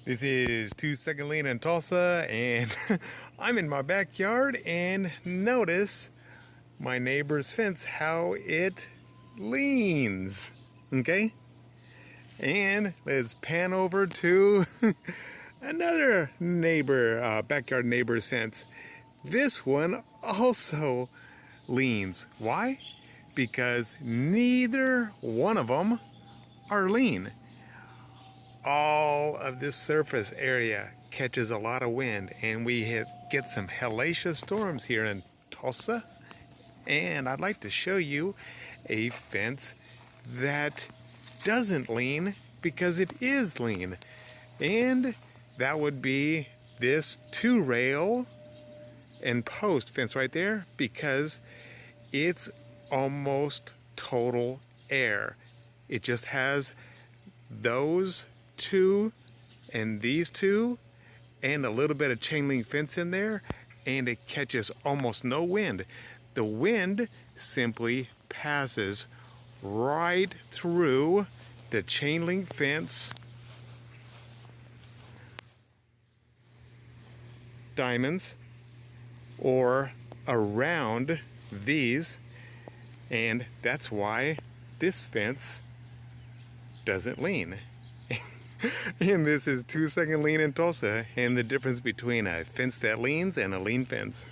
This is 2 Second Lean in Tulsa, and I'm in my backyard, and notice my neighbor's fence, how it leans. Okay? And let's pan over to another neighbor, backyard neighbor's fence. This one also leans. Why? Because neither one of them are lean. All of this surface area catches a lot of wind, and we get some hellacious storms here in Tulsa. And I'd like to show you a fence that doesn't lean because it is lean. And that would be this 2-rail and post fence right there, because it's almost total air. It just has those two and these two and a little bit of chain link fence in there, and it catches almost no wind. The wind simply passes right through the chain link fence diamonds or around these, and that's why this fence doesn't lean. And this is 2 Second Lean in Tulsa, and the difference between a fence that leans and a lean fence.